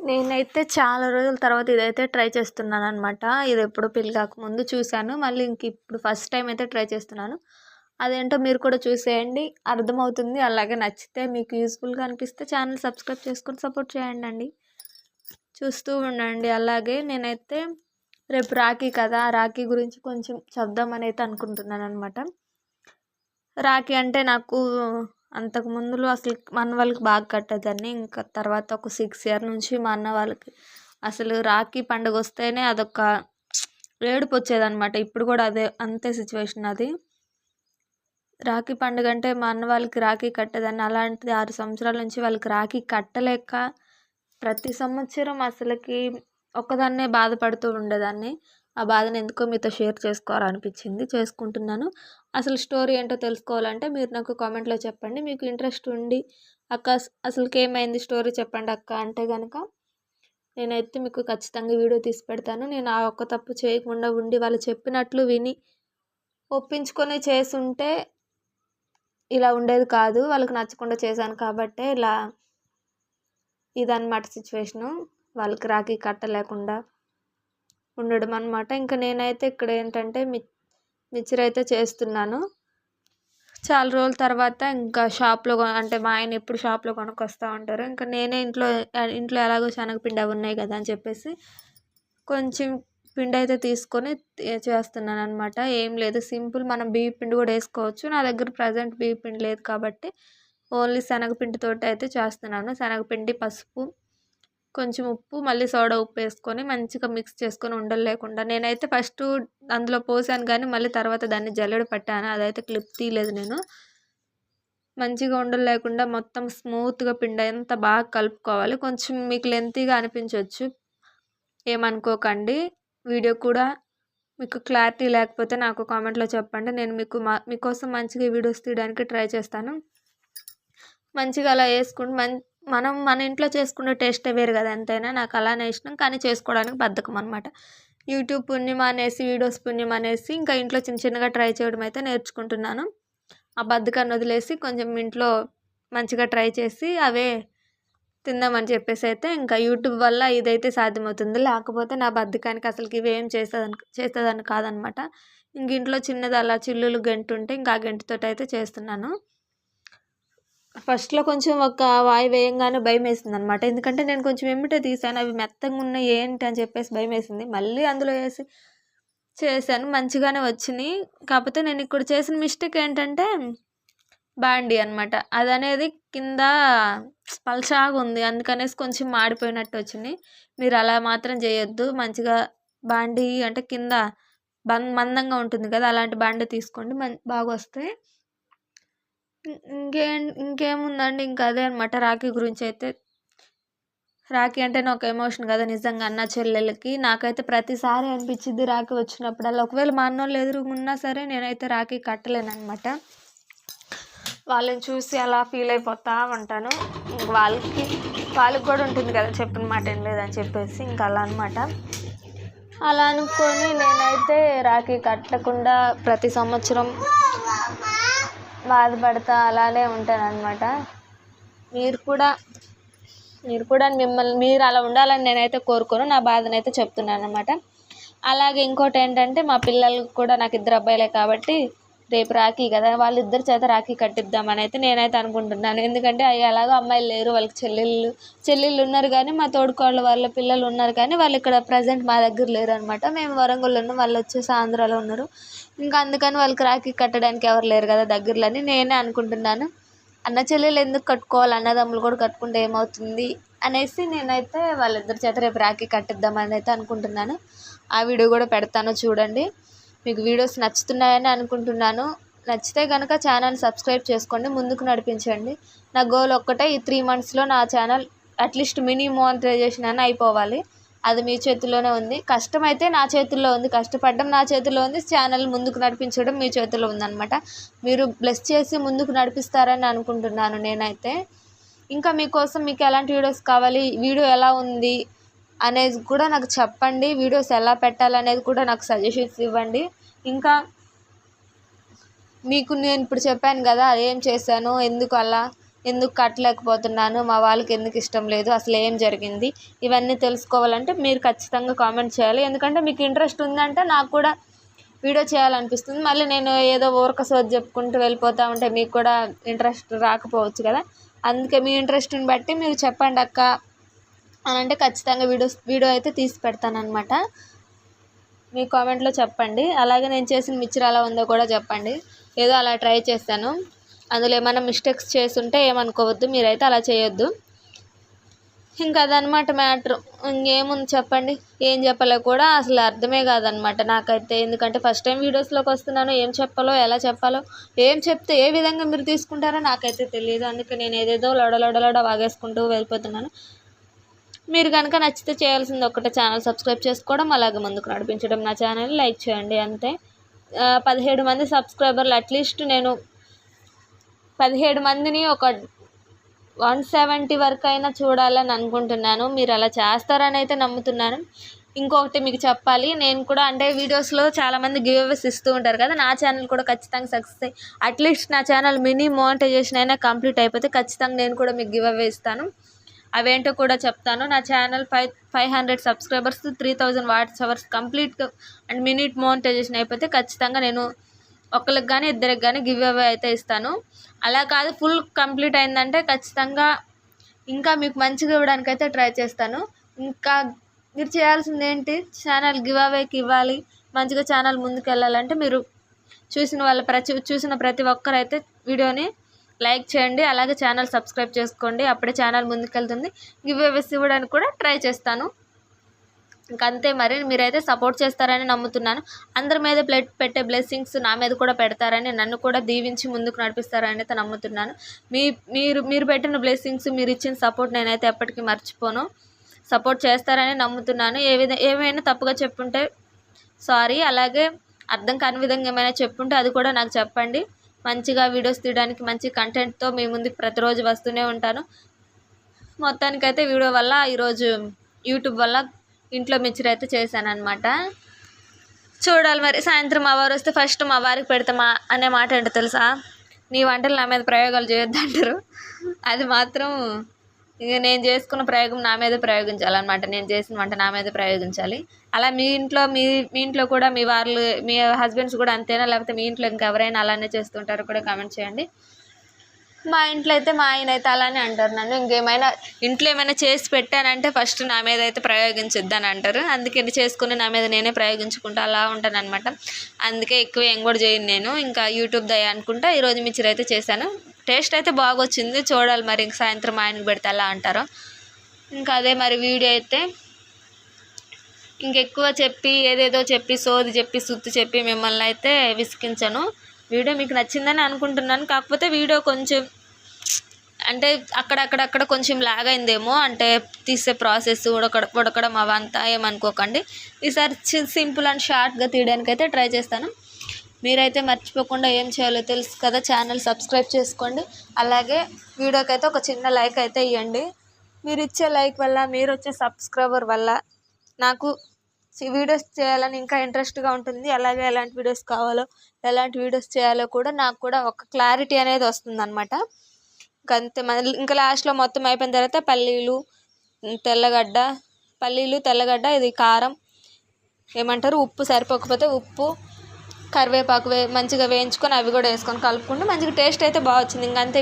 నేనైతే చాలా రోజుల తర్వాత ఇదైతే ట్రై చేస్తున్నాననమాట. ఇదెప్పుడో పెళ్లి కాకముందు చూశాను. మళ్ళీ ఇప్పుడు ఫస్ట్ టైమ్ అయితే ట్రై చేస్తున్నాను. అదేంటో మీరు కూడా చూసేయండి. అర్థమవుతుంది. అలాగే నచ్చితే మీకు యూజ్‌ఫుల్‌గా అనిపిస్తే ఛానల్ సబ్స్క్రైబ్ చేసుకొని సపోర్ట్ చేయండండి. చూస్తూ ఉండండి. అలాగే నేనైతే రేపు రాఖీ కదా! రాఖీ గురించి కొంచెం చెప్దామని అయితే అనుకుంటున్నాననమాట. రాఖీ అంటే నాకు అంతకు ముందులో అసలు మా అన్న వాళ్ళకి బాగా కట్టేదాన్ని. ఇంకా తర్వాత ఒక 6 ఇయర్ నుంచి మా అన్న వాళ్ళకి అసలు రాఖీ పండుగ వస్తేనే అదొక ఏడుపొచ్చేదనమాట. ఇప్పుడు కూడా అంతే సిచ్యువేషన్ అది. రాఖీ పండుగ అంటే మా అన్న వాళ్ళకి రాఖీ కట్టేదాన్ని. అలాంటిది 6 సంవత్సరాల నుంచి వాళ్ళకి రాఖీ కట్టలేక ప్రతి సంవత్సరం అసలకి ఒక్కదాన్నే బాధపడుతూ ఉండేదాన్ని. ఆ బాధను ఎందుకో మీతో షేర్ చేసుకోవాలనిపించింది. చేసుకుంటున్నాను. అసలు స్టోరీ ఏంటో తెలుసుకోవాలంటే మీరు నాకు కామెంట్‌లో చెప్పండి. మీకు ఇంట్రెస్ట్ ఉండి అక్క అసలుకేమైంది స్టోరీ చెప్పండి అక్క అంటే గనక నేనైతే మీకు ఖచ్చితంగా వీడియో తీసి పెడతాను. నేను ఆ ఒక్క తప్పు చేయకుండా ఉండి వాళ్ళు చెప్పినట్లు విని ఒప్పించుకొని చేసుంటే ఇలా ఉండేది కాదు. వాళ్ళకి నచ్చకుండా చేశాను కాబట్టే ఇదనమాట సిచ్యువేషను. వాళ్ళకి రాఖీ కట్టలేకుండా ఉండడం అనమాట. ఇంకా నేనైతే ఇక్కడ ఏంటంటే మిక్చర్ అయితే చేస్తున్నాను. చాలా రోజుల తర్వాత ఇంకా షాప్‌లో అంటే మా ఆయన ఎప్పుడు షాప్‌లో కొనుక్కొస్తా ఉంటారు. ఇంకా నేనే ఇంట్లో ఎలాగో శనగపిండి అవి ఉన్నాయి కదా అని చెప్పేసి కొంచెం పిండి అయితే తీసుకొని చేస్తున్నాననమాట. ఏం లేదు సింపుల్ మనం బియ్యం పిండి కూడా వేసుకోవచ్చు. నా దగ్గర ప్రజెంట్ బియ్యం పిండి లేదు కాబట్టి ఓన్లీ శనగపిండితోటి అయితే చేస్తున్నాను. శనగపిండి, పసుపు, కొంచెం ఉప్పు, మళ్ళీ సోడా ఉప్పు వేసుకొని మంచిగా మిక్స్ చేసుకొని ఉండలు లేకుండా నేనైతే ఫస్ట్ అందులో పోసాను కానీ మళ్ళీ తర్వాత దాన్ని జల్లెడ పట్టాను. అదైతే క్లిప్ తీయలేదు నేను. మంచిగా ఉండలు లేకుండా మొత్తం స్మూత్‌గా పిండి అంతా బాగా కలుపుకోవాలి. కొంచెం మీకు లెంతీగా అనిపించవచ్చు. ఏమనుకోకండి. వీడియో కూడా మీకు క్లారిటీ లేకపోతే నాకు కామెంట్‌లో చెప్పండి. నేను మీకోసం మంచిగా వీడియోస్ తీయడానికి ట్రై చేస్తాను. మంచిగా అలా వేసుకుంటే మనం మన ఇంట్లో చేసుకునే టేస్టే వేరు కదా ఎంతైనా. నాకు అలానే ఇష్టం కానీ చేసుకోవడానికి బద్ధకం అనమాట. యూట్యూబ్ పుణ్యం అనేసి వీడియోస్ పుణ్యం అనేసి ఇంకా ఇంట్లో చిన్న చిన్నగా ట్రై చేయడం అయితే నేర్చుకుంటున్నాను. ఆ బద్ధకాన్ని వదిలేసి కొంచెం ఇంట్లో మంచిగా ట్రై చేసి అవే తిందామని చెప్పేసి అయితే ఇంకా యూట్యూబ్ వల్ల ఇదైతే సాధ్యమవుతుంది. లేకపోతే నా బద్ధకానికి అసలుకి ఇవేం చేసేదాన్ని కాదనమాట. ఇంక ఇంట్లో చిన్నది అలా చిల్లులు గెంటు ఉంటే ఇంకా ఆ గెంటుతోటి అయితే చేస్తున్నాను. ఫస్ట్‌లో కొంచెం ఒక వాయి వేయంగానే భయమేసిందనమాట. ఎందుకంటే నేను కొంచెం ఎమ్మటే తీసాను. అవి మెత్తగా ఉన్నాయి ఏంటి అని చెప్పేసి భయమేసింది. మళ్ళీ అందులో వేసి చేశాను. మంచిగానే వచ్చినాయి. కాకపోతే నేను ఇక్కడ చేసిన మిస్టేక్ ఏంటంటే బాండీ అనమాట. అదనేది కింద పల్చగా ఉంది. అందుకనేసి కొంచెం మాడిపోయినట్టు వచ్చినాయి. మీరు అలా మాత్రం చేయొద్దు. మంచిగా బాండీ అంటే కింద మందంగా ఉంటుంది కదా! అలాంటి బాండీ తీసుకోండి. బాగా వస్తాయి. ఇంకేముందండి ఇంకా అదే అనమాట రాఖీ గురించి అయితే. రాఖీ అంటేనే ఒక ఎమోషన్ కదా నిజంగా అన్న చెల్లెలకి. నాకైతే ప్రతిసారి అనిపించిద్ది రాఖీ వచ్చినప్పుడల్లా. ఒకవేళ మా అన్నోళ్ళు ఎదురుగున్నా సరే నేనైతే రాఖీ కట్టలేననమాట. వాళ్ళని చూసి అలా ఫీల్ అయిపోతూ ఉంటాను. వాళ్ళకి కూడా ఉంటుంది కదా చెప్పిన మాట ఏం లేదని చెప్పేసి ఇంకా అలా అనమాట. అలా అనుకొని నేనైతే రాఖీ కట్టకుండా ప్రతి సంవత్సరం బాధపడతా అలానే ఉంటానన్నమాట. మీరు కూడా మీరు అలా ఉండాలని నేనైతే కోరుకోను. నా బాధనైతే చెప్తున్నాను అన్నమాట. అలాగే ఇంకోటి ఏంటంటే మా పిల్లలకు కూడా నాకు 2 అబ్బాయిలే కాబట్టి రేపు రాఖీ కదా వాళ్ళిద్దరి చేత రాఖీ కట్టిద్దామని అయితే నేనైతే అనుకుంటున్నాను. ఎందుకంటే ఎలాగో అమ్మాయిలు లేరు, వాళ్ళకి చెల్లెళ్ళు ఉన్నారు కానీ మా తోడుకోళ్ళ వాళ్ళ పిల్లలు ఉన్నారు కానీ వాళ్ళు ఇక్కడ ప్రజెంట్ మా దగ్గర లేరు అనమాట. మేము వరంగల్లో ఉన్నాం, వాళ్ళు వచ్చేసి ఆంధ్రాలో ఉన్నారు. ఇంకా అందుకని వాళ్ళకి రాఖీ కట్టడానికి ఎవరు లేరు కదా దగ్గరలోని నేనే అనుకుంటున్నాను. అన్న చెల్లెలు ఎందుకు కట్టుకోవాలి, అన్నదమ్ములు కూడా కట్టుకుంటే ఏమవుతుంది అనేసి నేనైతే వాళ్ళిద్దరి చేత రేపు రాఖీ కట్టిద్దామని అయితే అనుకుంటున్నాను. ఆ వీడియో కూడా పెడతాను చూడండి. మీకు వీడియోస్ నచ్చుతున్నాయని అనుకుంటున్నాను. నచ్చితే కనుక ఛానల్ సబ్స్క్రైబ్ చేసుకోండి, ముందుకు నడిపించండి. నా గోల్ ఒక్కటే, ఈ 3 మంత్స్లో నా ఛానల్ అట్లీస్ట్ మినీ మోనిటైజేషన్ అని అయిపోవాలి. అది మీ చేతుల్లోనే ఉంది. కష్టమైతే నా చేతుల్లో ఉంది, కష్టపడడం నా చేతుల్లో ఉంది, ఛానల్ ముందుకు నడిపించడం మీ చేతుల్లో ఉందన్నమాట. మీరు బ్లెస్ చేసి ముందుకు నడిపిస్తారని అనుకుంటున్నాను నేనైతే. ఇంకా మీకోసం మీకు ఎలాంటి వీడియోస్ కావాలి, వీడియో ఎలా ఉంది అనేది కూడా నాకు చెప్పండి. వీడియోస్ ఎలా పెట్టాలనేది కూడా నాకు సజెషన్స్ ఇవ్వండి. ఇంకా మీకు నేను ఇప్పుడు చెప్పాను కదా ఏం చేశాను, ఎందుకు అలా ఎందుకు కట్టలేకపోతున్నాను, మా వాళ్ళకి ఎందుకు ఇష్టం లేదు, అసలు ఏం జరిగింది, ఇవన్నీ తెలుసుకోవాలంటే మీరు ఖచ్చితంగా కామెంట్ చేయాలి. ఎందుకంటే మీకు ఇంట్రెస్ట్ ఉందంటే నాకు కూడా వీడియో చేయాలనిపిస్తుంది. మళ్ళీ నేను ఏదో ఊరక సోది చెప్పుకుంటూ వెళ్ళిపోతూ ఉంటే మీకు కూడా ఇంట్రెస్ట్ రాకపోవచ్చు కదా. అందుకే మీ ఇంట్రెస్ట్ని బట్టి మీరు చెప్పండి అక్క అని అంటే ఖచ్చితంగా వీడియో అయితే తీసి పెడతానమాట. మీ కామెంట్లో చెప్పండి. అలాగే నేను చేసిన మిక్చర్ ఎలా ఉందో కూడా చెప్పండి. ఏదో అలా ట్రై చేస్తాను, అందులో ఏమైనా మిస్టేక్స్ చేసుంటే ఏమనుకోవద్దు, మీరైతే అలా చేయొద్దు. ఇంకా అదనమాట మ్యాటర్. ఇంకేముంది చెప్పండి, ఏం చెప్పాలో కూడా అసలు అర్థమే కాదనమాట నాకైతే. ఎందుకంటే ఫస్ట్ టైం వీడియోస్లోకి వస్తున్నాను, ఏం చెప్పాలో ఎలా చెప్పాలో, ఏం చెప్తే ఏ విధంగా మీరు తీసుకుంటారో నాకైతే తెలియదు. అందుకే నేను ఏదేదో లొడ వాగేసుకుంటూ వెళ్ళిపోతున్నాను. మీరు కనుక నచ్చితే చేయాల్సింది ఒకటే, ఛానల్ సబ్స్క్రైబ్ చేసుకోవడం, అలాగే ముందుకు నడిపించడం, నా ఛానల్ లైక్ చేయండి అంతే. 17 మంది సబ్స్క్రైబర్లు, అట్లీస్ట్ నేను 17 మందిని ఒక 170 వరకు అయినా చూడాలని అనుకుంటున్నాను. మీరు అలా చేస్తారని అయితే నమ్ముతున్నాను. ఇంకొకటి మీకు చెప్పాలి, నేను కూడా అంటే వీడియోస్లో చాలామంది గివ్ అవేస్ ఇస్తూ ఉంటారు కదా, నా ఛానల్ కూడా ఖచ్చితంగా సక్సెస్ అయ్యి అట్లీస్ట్ నా ఛానల్ మినీ మోనిటైజేషన్ అయినా కంప్లీట్ అయిపోతే ఖచ్చితంగా నేను కూడా మీకు గివ్ అవే ఇస్తాను. అవేంటో కూడా చెప్తాను. నా ఛానల్ 500 సబ్స్క్రైబర్స్, 3000 వాట్స్ అవర్స్ కంప్లీట్గా అండ్ మినిట్ మోనిటైజేషన్ అయిపోతే ఖచ్చితంగా నేను ఒకరికి కానీ ఇద్దరికి కానీ గివ్ అవే అయితే ఇస్తాను. అలా కాదు ఫుల్ కంప్లీట్ అయిందంటే ఖచ్చితంగా ఇంకా మీకు మంచిగా ఇవ్వడానికి అయితే ట్రై చేస్తాను. ఇంకా మీరు చేయాల్సింది ఏంటి, ఛానల్ గివ్ అవేకి ఇవ్వాలి, మంచిగా ఛానల్ ముందుకు వెళ్ళాలంటే మీరు చూసిన ప్రతి ఒక్కరైతే వీడియోని లైక్ చేయండి, అలాగే ఛానల్ సబ్స్క్రైబ్ చేసుకోండి. అప్పుడే ఛానల్ ముందుకెళ్తుంది. గివ్ అవేస్ ఇవ్వడానికి కూడా ట్రై చేస్తాను. ఇంకంతే. మరి మీరైతే సపోర్ట్ చేస్తారని నమ్ముతున్నాను. అందరి మీద పెట్టే బ్లెస్సింగ్స్ నా మీద కూడా పెడతారని, నన్ను కూడా దీవించి ముందుకు నడిపిస్తారని అయితే నమ్ముతున్నాను. మీరు పెట్టిన బ్లెస్సింగ్స్, మీరు ఇచ్చిన సపోర్ట్ నేనైతే ఎప్పటికీ మర్చిపోను. సపోర్ట్ చేస్తారని నమ్ముతున్నాను. ఏమైనా తప్పుగా చెప్పుంటే సారీ. అలాగే అర్థం కాని విధంగా ఏమైనా చెప్పుంటే అది కూడా నాకు చెప్పండి. మంచిగా వీడియోస్ తీయడానికి మంచి కంటెంట్తో మీ ముందుకు ప్రతిరోజు వస్తూనే ఉంటాను. మొత్తానికైతే వీడియో వల్ల ఈరోజు యూట్యూబ్ వల్ల ఇంట్లో మిక్చర్ అయితే చేశాను అనమాట. చూడాలి మరి సాయంత్రం మా వారు వస్తే ఫస్ట్ మా వారికి పెడతామా అనే మాట ఏంటో తెలుసా, నీ వంటలు నా మీద ప్రయోగాలు చేయొద్దు అంటారు. అది మాత్రం ఇక నేను చేసుకున్న ప్రయోగం నా మీద ప్రయోగించాలన్నమాట. నేను చేసిన వంట నా మీద ప్రయోగించాలి. అలా మీ ఇంట్లో కూడా మీ హస్బెండ్స్ కూడా అంతేనా, లేకపోతే మీ ఇంట్లో ఇంకెవరైనా అలానే చేస్తుంటారో కూడా కామెంట్ చేయండి. మా ఇంట్లో అయితే మా ఆయన అయితే అలానే అంటారు నన్ను. ఇంకేమైనా ఇంట్లో ఏమైనా చేసి పెట్టానంటే ఫస్ట్ నా మీద అయితే ప్రయోగించొద్దని అంటారు. అందుకే చేసుకుని నా మీద నేనే ప్రయోగించుకుంటా అలా ఉంటాను అనమాట. అందుకే ఎక్కువ ఏం కూడా చేయను నేను. ఇంకా యూట్యూబ్ దయ అనుకుంటా ఈరోజు మిక్చర్ అయితే చేశాను. టేస్ట్ అయితే బాగా వచ్చింది. చూడాలి మరి ఇంక సాయంత్రం ఆయనకు పెడితే అలా అంటారు. ఇంకా అదే మరి వీడియో అయితే ఇంకెక్కువ చెప్పి ఏదేదో చెప్పి సోది చెప్పి సుత్తి చెప్పి మిమ్మల్ని అయితే విసిగించను. వీడియో మీకు నచ్చిందని అనుకుంటున్నాను. కాకపోతే వీడియో కొంచెం అంటే అక్కడ కొంచెం లాగ్ అయిందేమో, అంటే తీసే ప్రాసెస్ ఉడకడం అవంతా ఏమనుకోకండి. ఈసారి సింపుల్ అండ్ షార్ట్గా తీయడానికి అయితే ట్రై చేస్తాను. మీరైతే మర్చిపోకుండా ఏం చేయాలో తెలుసు కదా, ఛానల్ సబ్స్క్రైబ్ చేసుకోండి. అలాగే వీడియోకి అయితే ఒక చిన్న లైక్ అయితే ఇవ్వండి. మీరు ఇచ్చే లైక్ వల్ల, మీరు వచ్చే సబ్స్క్రైబర్ వల్ల నాకు వీడియోస్ చేయాలని ఇంకా ఇంట్రెస్ట్గా ఉంటుంది. అలాగే ఎలాంటి వీడియోస్ కావాలో, ఎలాంటి వీడియోస్ చేయాలో కూడా నాకు కూడా ఒక క్లారిటీ అనేది వస్తుంది అనమాట. ఇంకంతే. ఇంకా లాస్ట్లో మొత్తం అయిపోయిన తర్వాత పల్లీలు తెల్లగడ్డ, ఇది కారం, ఏమంటారు ఉప్పు, సరిపోకపోతే ఉప్పు, కరివేపాకు మంచిగా వేయించుకొని అవి కూడా వేసుకొని కలుపుకుంటే మంచిగా టేస్ట్ అయితే బాగా వచ్చింది. ఇంకంతే.